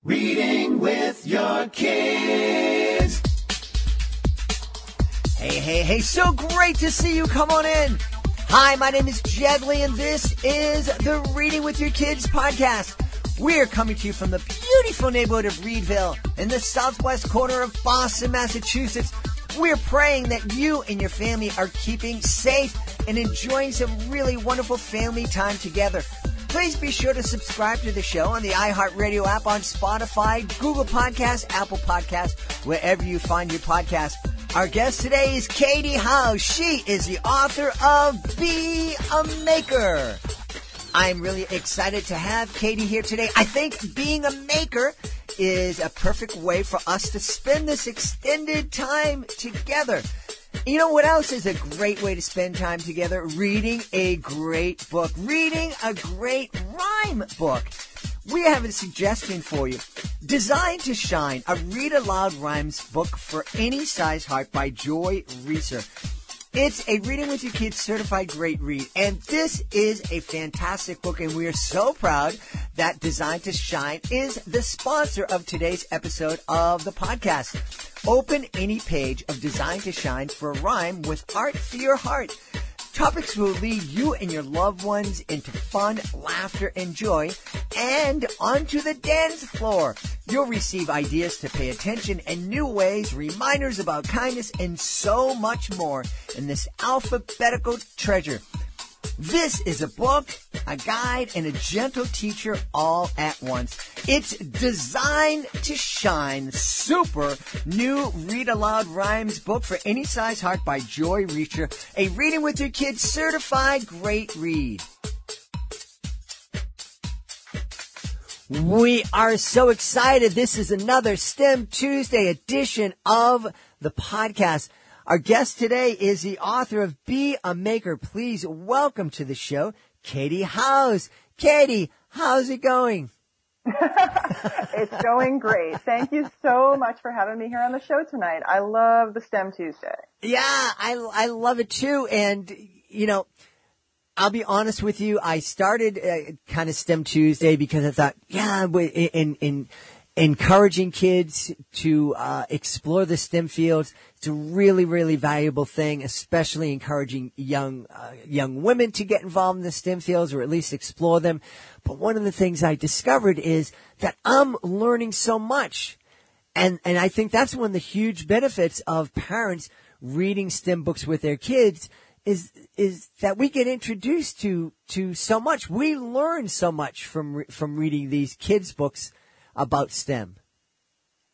Reading with your kids. Hey, so great to see you. Come on in. Hi, my name is Jed Lee, and this is the Reading with Your Kids podcast. We're coming to you from the beautiful neighborhood of Reedville in the southwest corner of Boston, Massachusetts. We're praying that you and your family are keeping safe and enjoying some really wonderful family time together. Please be sure to subscribe to the show on the iHeartRadio app, on Spotify, Google Podcasts, Apple Podcasts, wherever you find your podcast. Our guest today is Katey Howes. She is the author of Be a Maker. I'm really excited to have Katey here today. I think being a maker is a perfect way for us to spend this extended time together. You know what else is a great way to spend time together? Reading a great book. Reading a great rhyme book. We have a suggestion for you. Designed to Shine, a read-aloud rhymes book for any size heart by Joy Reeser. It's a Reading with Your Kids certified great read, and this is a fantastic book, and we are so proud that Designed to Shine is the sponsor of today's episode of the podcast. Open any page of Designed to Shine for a rhyme with art for your heart. Topics will lead you and your loved ones into fun, laughter, and joy, and onto the dance floor. You'll receive ideas to pay attention and new ways, reminders about kindness, and so much more in this alphabetical treasure. This is a book, a guide, and a gentle teacher all at once. It's Designed to Shine, super new read-aloud rhymes book for any size heart by Joy Reeser, a Reading with Your Kids certified great read. We are so excited. This is another STEM Tuesday edition of the podcast. Our guest today is the author of Be a Maker. Please welcome to the show, Katey Howes. Katey, how's it going? It's going great. Thank you so much for having me here on the show tonight. I love the STEM Tuesday. Yeah, I love it too. And, you know, I'll be honest with you. I started kind of STEM Tuesday because I thought, in encouraging kids to explore the STEM fields. It's a really, really valuable thing, especially encouraging young women to get involved in the STEM fields or at least explore them. But one of the things I discovered is that I'm learning so much. And I think that's one of the huge benefits of parents reading STEM books with their kids is that we get introduced to so much. We learn so much from reading these kids' books about STEM.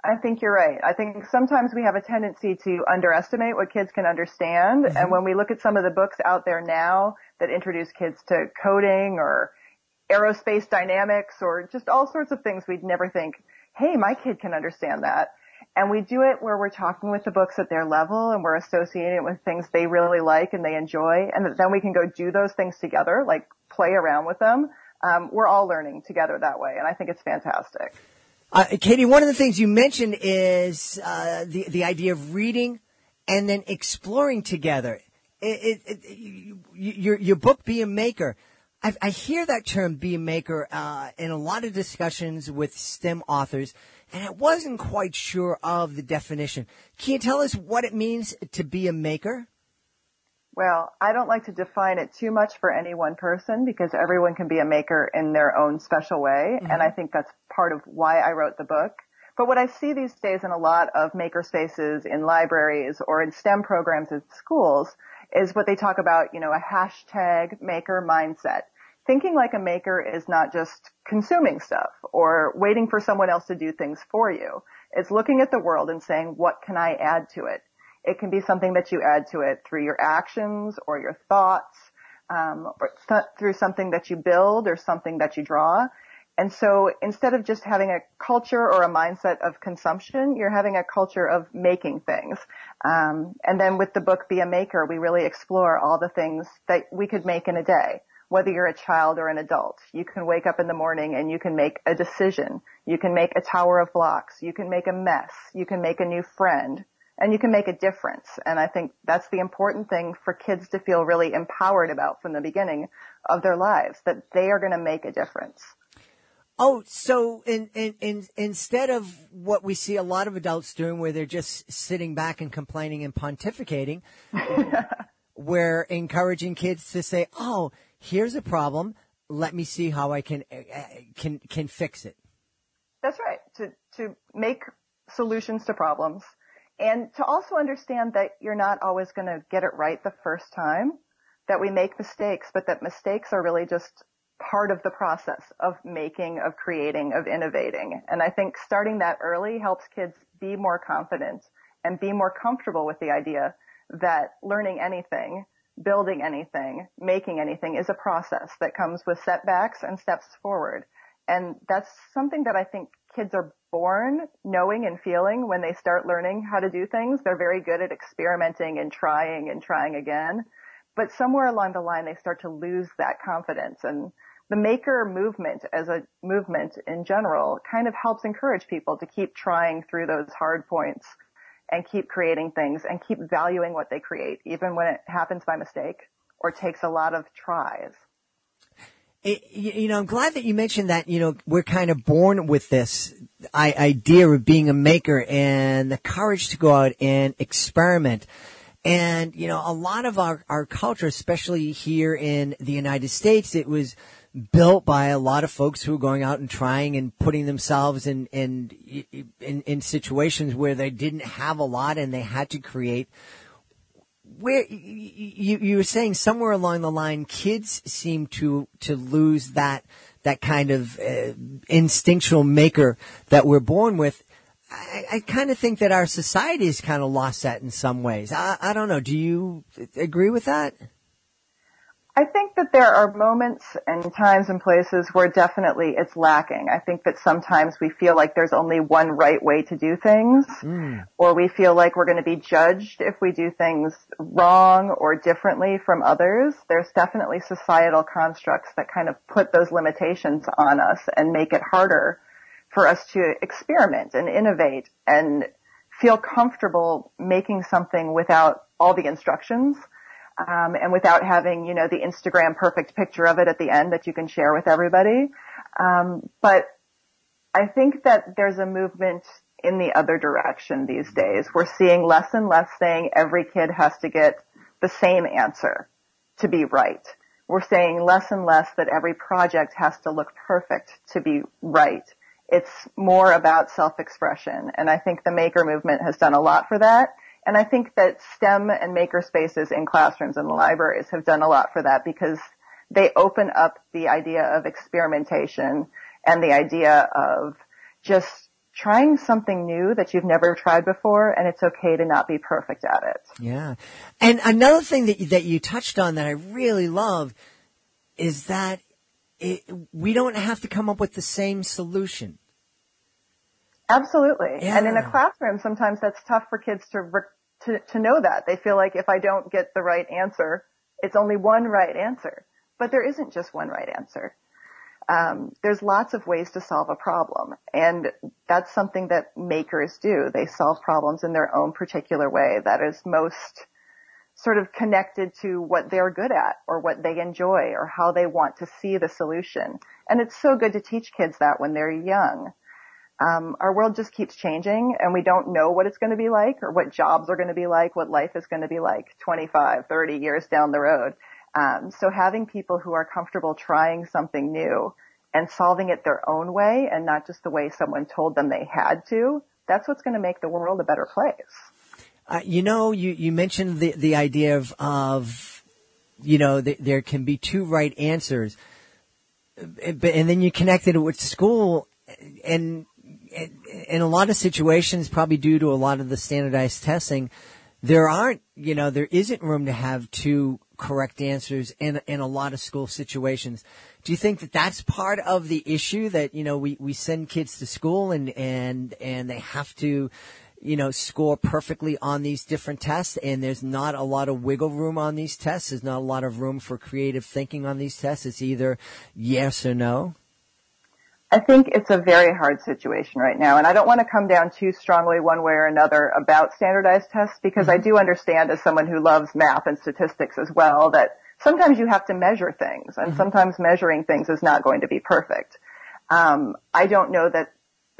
I think you're right. I think sometimes we have a tendency to underestimate what kids can understand. Mm-hmm. And when we look at some of the books out there now that introduce kids to coding or aerospace dynamics or just all sorts of things, we'd never think, hey, my kid can understand that. And we do it where we're talking with the books at their level and we're associating it with things they really like and they enjoy. And then we can go do those things together, like play around with them. We're all learning together that way. And I think it's fantastic. Katey, one of the things you mentioned is the idea of reading and then exploring together. Your book, Be a Maker, I hear that term, Be a Maker, in a lot of discussions with STEM authors, and I wasn't quite sure of the definition. Can you tell us what it means to be a maker? Well, I don't like to define it too much for any one person because everyone can be a maker in their own special way. Mm-hmm. And I think that's part of why I wrote the book. But what I see these days in a lot of maker spaces in libraries or in STEM programs at schools is what they talk about, a hashtag maker mindset. Thinking like a maker is not just consuming stuff or waiting for someone else to do things for you. It's looking at the world and saying, what can I add to it? It can be something that you add to it through your actions or your thoughts, or through something that you build or something that you draw. And so instead of just having a culture or a mindset of consumption, you're having a culture of making things. And then with the book Be a Maker, we really explore all the things that we could make in a day. Whether you're a child or an adult, you can wake up in the morning and you can make a decision. You can make a tower of blocks. You can make a mess. You can make a new friend. And you can make a difference. And I think that's the important thing for kids to feel really empowered about from the beginning of their lives, that they are going to make a difference. Oh, so instead of what we see a lot of adults doing where they're just sitting back and complaining and pontificating, we're encouraging kids to say, oh, here's a problem. Let me see how I can fix it. That's right. To make solutions to problems and to also understand that you're not always going to get it right the first time, that we make mistakes, but that mistakes are really just part of the process of making, of creating, of innovating. And I think starting that early helps kids be more confident and be more comfortable with the idea that learning anything, building anything, making anything is a process that comes with setbacks and steps forward. And that's something that I think kids are born knowing and feeling when they start learning how to do things. They're very good at experimenting and trying again. But somewhere along the line, they start to lose that confidence. And the maker movement as a movement in general kind of helps encourage people to keep trying through those hard points and keep creating things and keep valuing what they create, even when it happens by mistake or takes a lot of tries. I'm glad that you mentioned that, we're kind of born with this idea of being a maker and the courage to go out and experiment. And, a lot of our culture, especially here in the United States, it was built by a lot of folks who were going out and trying and putting themselves in situations where they didn't have a lot and they had to create. Where you were saying somewhere along the line, kids seem to lose that kind of instinctual maker that we're born with. I kind of think that our society has kind of lost that in some ways. I don't know. Do you agree with that? I think that there are moments and times and places where definitely it's lacking. I think that sometimes we feel like there's only one right way to do things, or we feel like we're going to be judged if we do things wrong or differently from others. There's definitely societal constructs that kind of put those limitations on us and make it harder for us to experiment and innovate and feel comfortable making something without all the instructions. And without having, the Instagram perfect picture of it at the end that you can share with everybody. But I think that there's a movement in the other direction these days. We're seeing less and less saying every kid has to get the same answer to be right. We're saying less and less that every project has to look perfect to be right. It's more about self-expression. And I think the maker movement has done a lot for that. And I think that STEM and maker spaces in classrooms and libraries have done a lot for that because they open up the idea of experimentation and the idea of just trying something new that you've never tried before, and it's okay to not be perfect at it. Yeah. And another thing that you touched on that I really love is that we don't have to come up with the same solution. Absolutely. Yeah. And in a classroom, sometimes that's tough for kids to know that. They feel like if I don't get the right answer, it's only one right answer. But there isn't just one right answer. There's lots of ways to solve a problem. And that's something that makers do. They solve problems in their own particular way that is most sort of connected to what they're good at or what they enjoy or how they want to see the solution. And it's so good to teach kids that when they're young. Our world just keeps changing and we don't know what it's going to be like or what jobs are going to be like, what life is going to be like 25, 30 years down the road. So having people who are comfortable trying something new and solving it their own way and not just the way someone told them they had to, that's what's going to make the world a better place. You mentioned the idea of there can be two right answers, and then you connected it with school and in a lot of situations, probably due to a lot of the standardized testing, there isn't room to have two correct answers in a lot of school situations. Do you think that that's part of the issue that, we send kids to school and they have to, score perfectly on these different tests and there's not a lot of wiggle room on these tests? There's not a lot of room for creative thinking on these tests. It's either yes or no. I think it's a very hard situation right now, and I don't want to come down too strongly one way or another about standardized tests because I do understand as someone who loves math and statistics as well that sometimes you have to measure things, and sometimes measuring things is not going to be perfect. I don't know that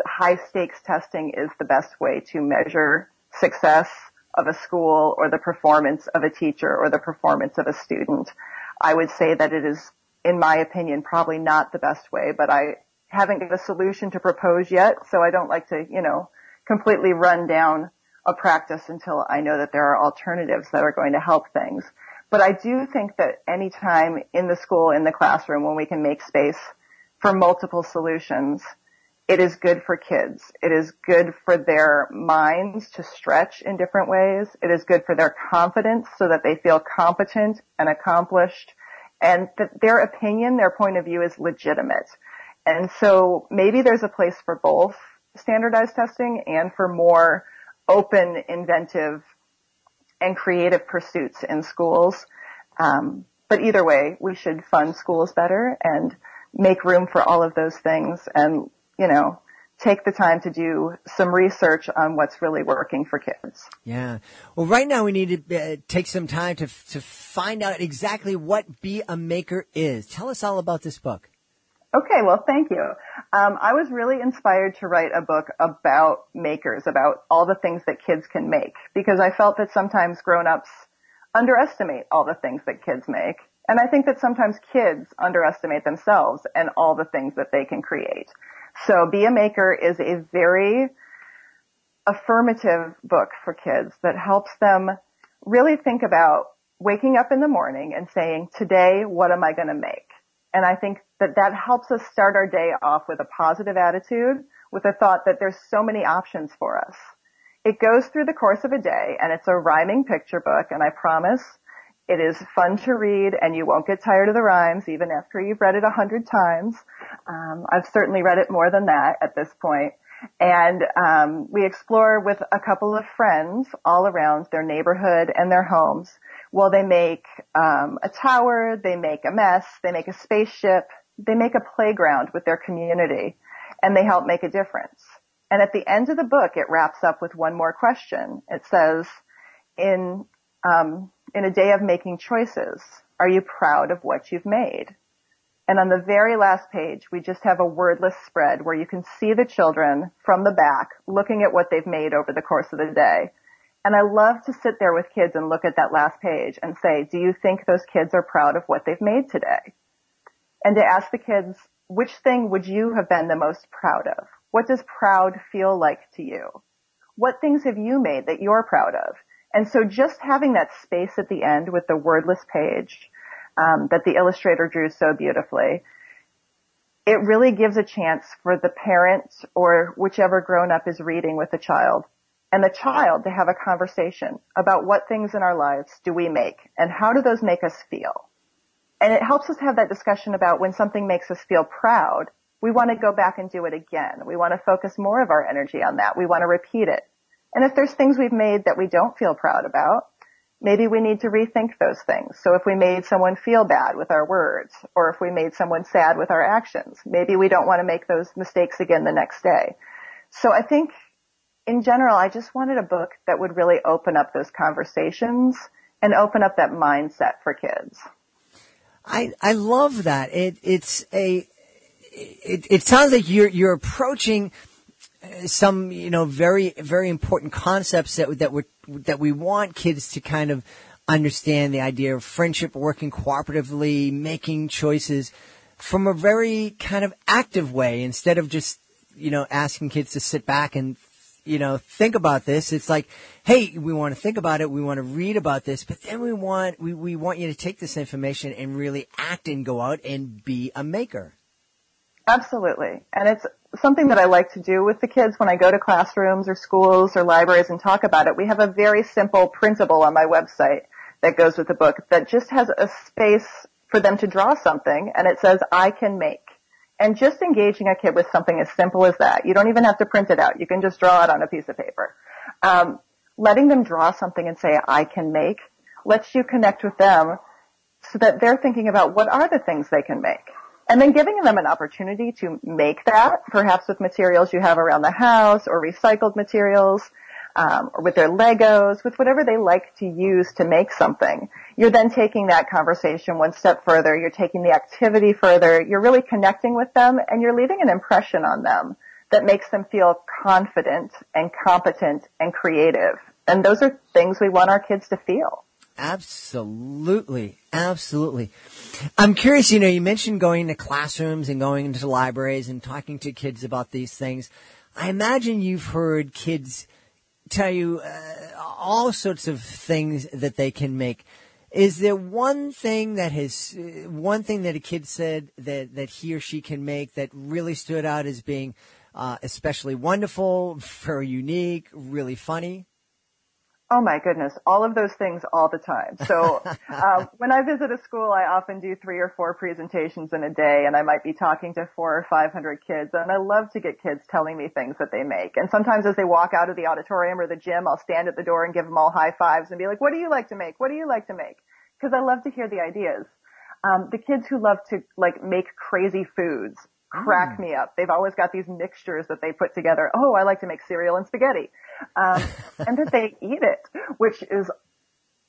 high stakes testing is the best way to measure success of a school or the performance of a teacher or the performance of a student. I would say that it is, in my opinion, probably not the best way, but I haven't got a solution to propose yet, so I don't like to, completely run down a practice until I know that there are alternatives that are going to help things. But I do think that any time in the school, in the classroom, when we can make space for multiple solutions, it is good for kids. It is good for their minds to stretch in different ways. It is good for their confidence so that they feel competent and accomplished, and that their opinion, their point of view is legitimate. And so maybe there's a place for both standardized testing and for more open, inventive, and creative pursuits in schools. But either way, we should fund schools better and make room for all of those things and, take the time to do some research on what's really working for kids. Yeah. Well, right now we need to take some time to find out exactly what Be a Maker is. Tell us all about this book. Okay, well, thank you. I was really inspired to write a book about makers, about all the things that kids can make, because I felt that sometimes grown-ups underestimate all the things that kids make. And I think that sometimes kids underestimate themselves and all the things that they can create. So Be a Maker is a very affirmative book for kids that helps them really think about waking up in the morning and saying, today, what am I going to make? And I think that helps us start our day off with a positive attitude, with a thought that there's so many options for us. It goes through the course of a day, and it's a rhyming picture book, and I promise it is fun to read, and you won't get tired of the rhymes even after you've read it 100 times. I've certainly read it more than that at this point. And we explore with a couple of friends all around their neighborhood and their homes. Well, they make a tower, they make a mess, they make a spaceship, they make a playground with their community, and they help make a difference. And at the end of the book, it wraps up with one more question. It says, in a day of making choices, are you proud of what you've made? And on the very last page, we just have a wordless spread where you can see the children from the back looking at what they've made over the course of the day. And I love to sit there with kids and look at that last page and say, do you think those kids are proud of what they've made today? And to ask the kids, which thing would you have been the most proud of? What does proud feel like to you? What things have you made that you're proud of? And so just having that space at the end with the wordless page that the illustrator drew so beautifully, it really gives a chance for the parent or whichever grown-up is reading with the child and the child to have a conversation about what things in our lives do we make and how do those make us feel. And it helps us have that discussion about when something makes us feel proud, we want to go back and do it again. We want to focus more of our energy on that. We want to repeat it. And if there's things we've made that we don't feel proud about, maybe we need to rethink those things. So if we made someone feel bad with our words, or if we made someone sad with our actions, maybe we don't want to make those mistakes again the next day. So I think in general, I just wanted a book that would really open up those conversations and open up that mindset for kids. I love that. It sounds like you're approaching some, very, very important concepts that we want kids to kind of understand, the idea of friendship, working cooperatively, making choices from a very kind of active way instead of just, asking kids to sit back and, think about this. It's like, hey, we want to think about it. We want to read about this, but then we want you to take this information and really act and go out and be a maker. Absolutely. And it's something that I like to do with the kids when I go to classrooms or schools or libraries and talk about it. We have a very simple printable on my website that goes with the book that just has a space for them to draw something, and it says, I can make. And just engaging a kid with something as simple as that. You don't even have to print it out. You can just draw it on a piece of paper. Letting them draw something and say, I can make, lets you connect with them so that they're thinking about what are the things they can make. And then giving them an opportunity to make that, perhaps with materials you have around the house or recycled materials, or with their Legos, with whatever they like to use to make something. You're then taking that conversation one step further. You're taking the activity further. You're really connecting with them, and you're leaving an impression on them that makes them feel confident and competent and creative. And those are things we want our kids to feel. Absolutely. Absolutely. I'm curious, you mentioned going to classrooms and going into libraries and talking to kids about these things. I imagine you've heard kids tell you all sorts of things that they can make. Is there one thing that a kid said that he or she can make that really stood out as being especially wonderful, very unique, really funny? Oh my goodness, all of those things all the time. So when I visit a school, I often do 3 or 4 presentations in a day, and I might be talking to 400 or 500 kids, and I love to get kids telling me things that they make. And sometimes as they walk out of the auditorium or the gym, I'll stand at the door and give them all high fives and be like, what do you like to make? What do you like to make? Because I love to hear the ideas. The kids who love to make crazy foods crack me up. They've always got these mixtures that they put together. Oh, I like to make cereal and spaghetti. And that they eat it, which is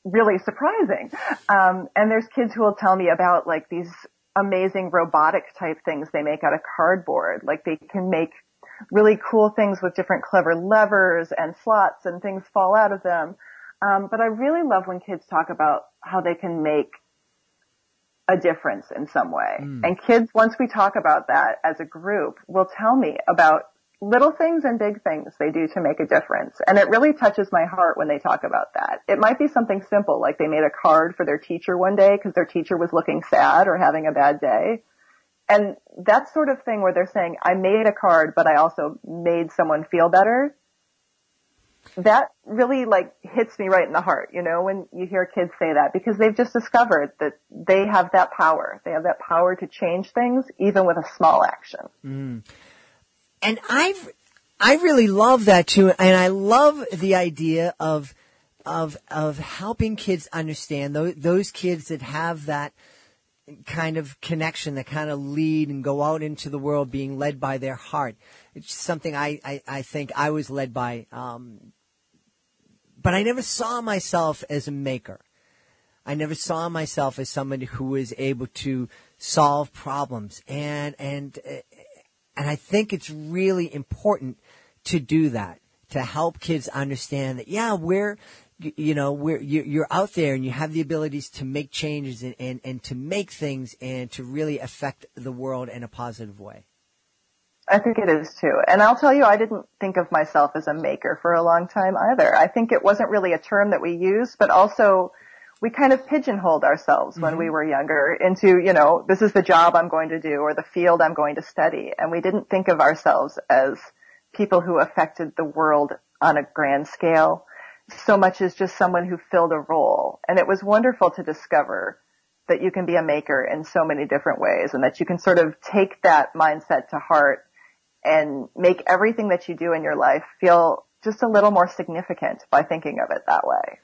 really surprising. And there's kids who will tell me about these amazing robotic type things they make out of cardboard. Like they can make really cool things with different clever levers and slots and things fall out of them. But I really love when kids talk about how they can make a difference in some way. And kids, once we talk about that as a group, will tell me about little things and big things they do to make a difference. And it really touches my heart when they talk about that. It might be something simple, like they made a card for their teacher one day because their teacher was looking sad or having a bad day. And that sort of thing where they're saying, I made a card, but I also made someone feel better. That really hits me right in the heart, when you hear kids say that, because they've just discovered that they have that power. They have that power to change things, even with a small action. And I really love that too, and I love the idea of helping kids understand those kids that have that kind of connection, that kind of lead and go out into the world being led by their heart. It's something I think I was led by, but I never saw myself as a maker. I never saw myself as somebody who was able to solve problems, and I think it's really important to do that, to help kids understand that, you're out there and you have the abilities to make changes and to make things and to really affect the world in a positive way. I think it is too. And I'll tell you, I didn't think of myself as a maker for a long time either. I think it wasn't really a term that we used, but also we kind of pigeonholed ourselves when we were younger into, this is the job I'm going to do or the field I'm going to study. And we didn't think of ourselves as people who affected the world on a grand scale so much as just someone who filled a role. And it was wonderful to discover that you can be a maker in so many different ways and that you can sort of take that mindset to heart and make everything that you do in your life feel just a little more significant by thinking of it that way.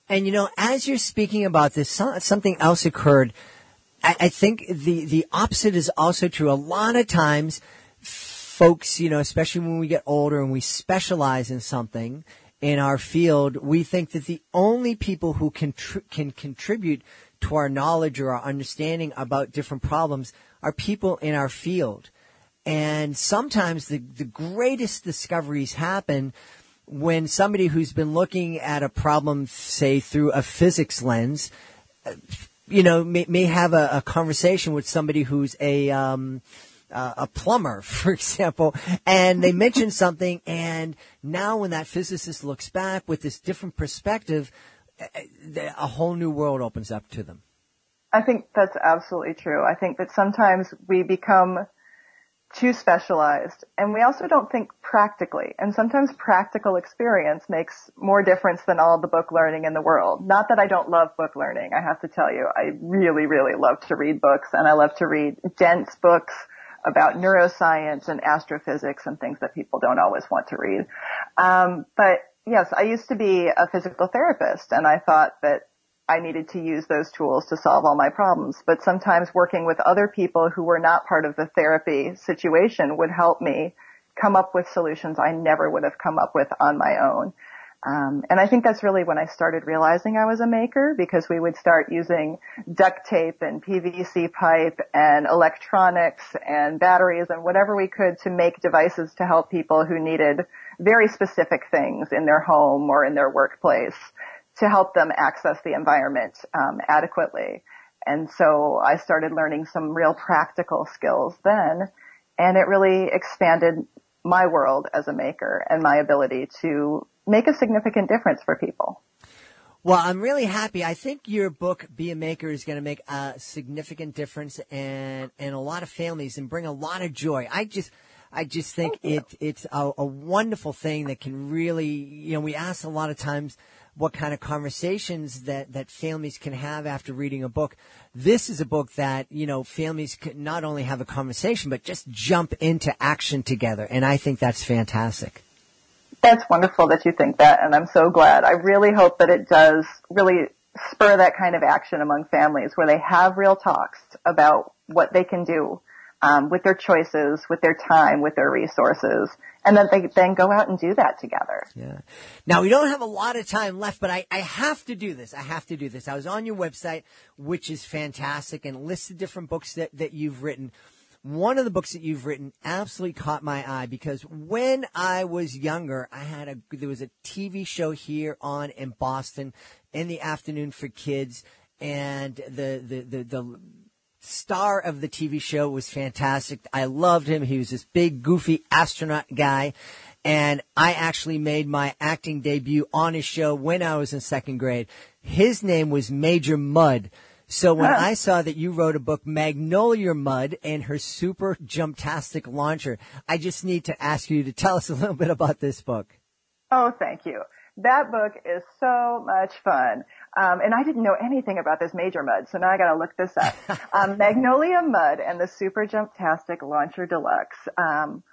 And, as you're speaking about this, something else occurred. I think the opposite is also true. A lot of times, folks, especially when we get older and we specialize in something in our field, we think that the only people who can contribute to our knowledge or our understanding about different problems are people in our field. And sometimes the greatest discoveries happen when somebody who's been looking at a problem, say, through a physics lens, may have a conversation with somebody who's a plumber, for example, and they mention something, and now when that physicist looks back with this different perspective, a whole new world opens up to them. I think that's absolutely true. I think that sometimes we become too specialized, and we also don't think practically. And sometimes practical experience makes more difference than all the book learning in the world. Not that I don't love book learning. I have to tell you, I really, really love to read books, and I love to read dense books about neuroscience and astrophysics and things that people don't always want to read. But yes, I used to be a physical therapist, and I thought that I needed to use those tools to solve all my problems. But sometimes working with other people who were not part of the therapy situation would help me come up with solutions I never would have come up with on my own. And I think that's really when I started realizing I was a maker, because we would start using duct tape and PVC pipe and electronics and batteries and whatever we could to make devices to help people who needed very specific things in their home or in their workplace to help them access the environment adequately. And so I started learning some real practical skills then, and it really expanded my world as a maker and my ability to make a significant difference for people. Well, I'm really happy. I think your book, Be a Maker, is going to make a significant difference in a lot of families and bring a lot of joy. I just think it's a wonderful thing that can really, we ask a lot of times what kind of conversations that families can have after reading a book. This is a book that, families can not only have a conversation, but just jump into action together. And I think that's fantastic. That's wonderful that you think that, and I'm so glad. I really hope that it does really spur that kind of action among families where they have real talks about what they can do with their choices, with their time, with their resources, and then they then go out and do that together. Yeah. Now, we don't have a lot of time left, but I have to do this. I was on your website, which is fantastic, and listed different books that you've written. One of the books that you've written absolutely caught my eye because when I was younger, there was a TV show here in Boston in the afternoon for kids, and the star of the TV show was fantastic. I loved him. He was this big, goofy astronaut guy, and I actually made my acting debut on his show when I was in second grade. His name was Major Mudd. So when I saw that you wrote a book, Magnolia Mudd and her super jumptastic launcher, I just need to ask you to tell us a little bit about this book. Oh, thank you. That book is so much fun. And I didn't know anything about this Major Mudd, so now I gotta look this up. Magnolia Mudd and the Super Jumptastic Launcher Deluxe,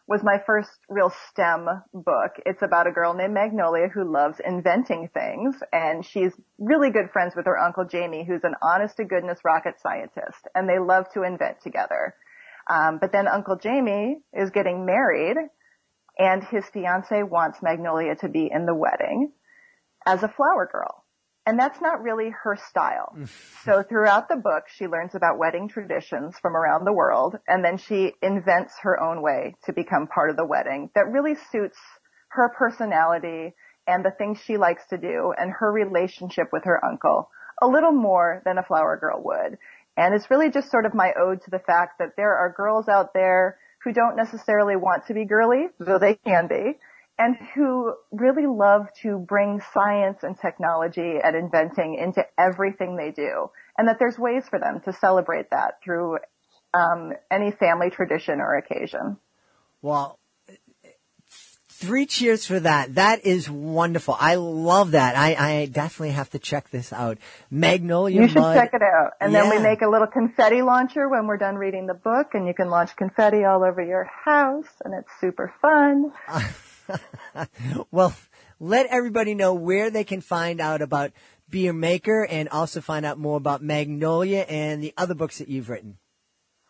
was my first real STEM book. It's about a girl named Magnolia who loves inventing things, and she's really good friends with her Uncle Jamie, who's an honest-to-goodness rocket scientist, and they love to invent together. But then Uncle Jamie is getting married, and his fiancée wants Magnolia to be in the wedding as a flower girl. And that's not really her style. So throughout the book, she learns about wedding traditions from around the world, and then she invents her own way to become part of the wedding that really suits her personality and the things she likes to do and her relationship with her uncle a little more than a flower girl would. And it's really just sort of my ode to the fact that there are girls out there who don't necessarily want to be girly, though they can be, and who really love to bring science and technology and inventing into everything they do, and that there's ways for them to celebrate that through any family tradition or occasion. Well, 3 cheers for that. That is wonderful. I love that. I definitely have to check this out. Magnolia Mudd. You should check it out. And then we make a little confetti launcher when we're done reading the book, and you can launch confetti all over your house, and it's super fun. Well, let everybody know where they can find out about Be a Maker and also find out more about Magnolia and the other books that you've written.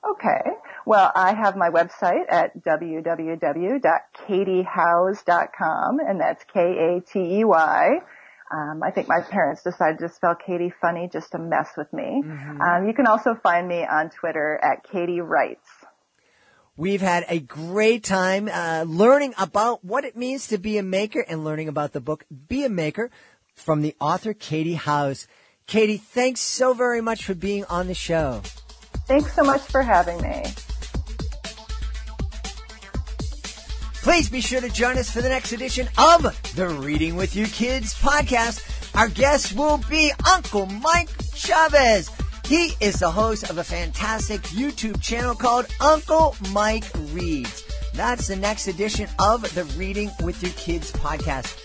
Okay. Well, I have my website at www.kateyhowes.com, and that's Katey. I think my parents decided to spell Katie funny just to mess with me. Mm-hmm. You can also find me on Twitter at Katey Writes. We've had a great time learning about what it means to be a maker and learning about the book Be a Maker from the author Katey Howes. Katey, thanks so very much for being on the show. Thanks so much for having me. Please be sure to join us for the next edition of the Reading with Your Kids podcast. Our guest will be Uncle Mike Chavez. He is the host of a fantastic YouTube channel called Uncle Mike Reads. That's the next edition of the Reading with Your Kids podcast.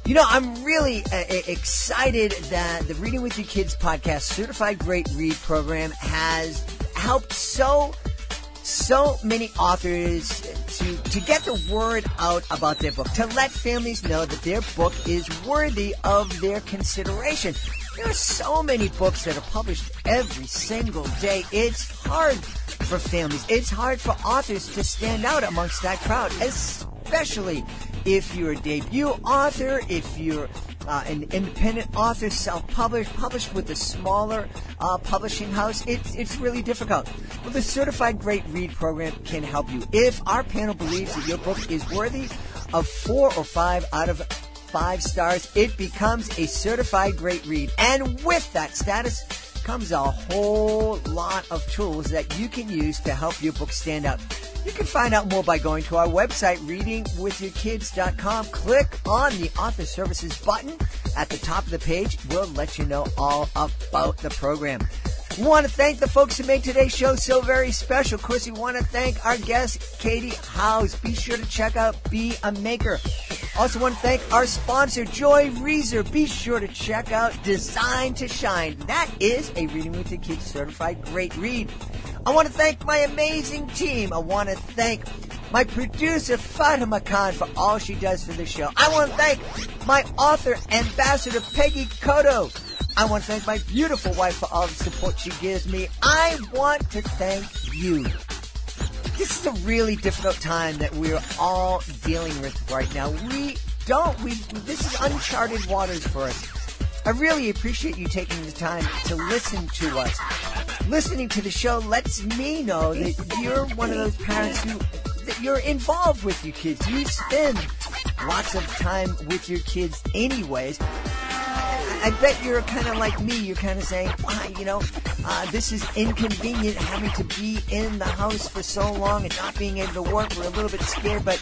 I'm really excited that the Reading with Your Kids podcast Certified Great Read program has helped so many authors to get the word out about their book, to let families know that their book is worthy of their consideration. There are so many books that are published every single day. It's hard for families. It's hard for authors to stand out amongst that crowd, especially If you're a debut author, if you're an independent author, self-published, published with a smaller publishing house, it's really difficult. Well, the Certified Great Read program can help you. If our panel believes that your book is worthy of 4 or 5 out of 5 stars, it becomes a Certified Great Read. And with that status comes a whole lot of tools that you can use to help your book stand out. You can find out more by going to our website, readingwithyourkids.com. Click on the Author Services button at the top of the page. We'll let you know all about the program. We want to thank the folks who made today's show so very special. Of course, we want to thank our guest, Katey Howes. Be sure to check out Be a Maker. Also want to thank our sponsor, Joy Reeser. Be sure to check out Design to Shine. That is a Reading with Your Kids certified great read. I want to thank my amazing team. I want to thank my producer, Fatima Khan, for all she does for the show. I want to thank my author ambassador, Peggy Cotto. I want to thank my beautiful wife for all the support she gives me. I want to thank you. This is a really difficult time that we're all dealing with right now. This is uncharted waters for us. I really appreciate you taking the time to listen to us. Listening to the show lets me know that you're one of those parents that you're involved with your kids. You spend lots of time with your kids anyways. I bet you're kind of like me. You're kind of saying, this is inconvenient having to be in the house for so long and not being able to work. We're a little bit scared, but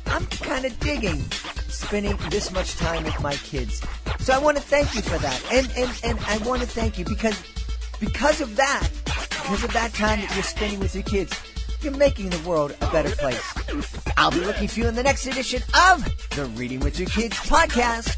I'm kind of digging spending this much time with my kids. So I want to thank you for that. And I want to thank you because of that time that you're spending with your kids, you're making the world a better place. I'll be looking for you in the next edition of the Reading with Your Kids podcast.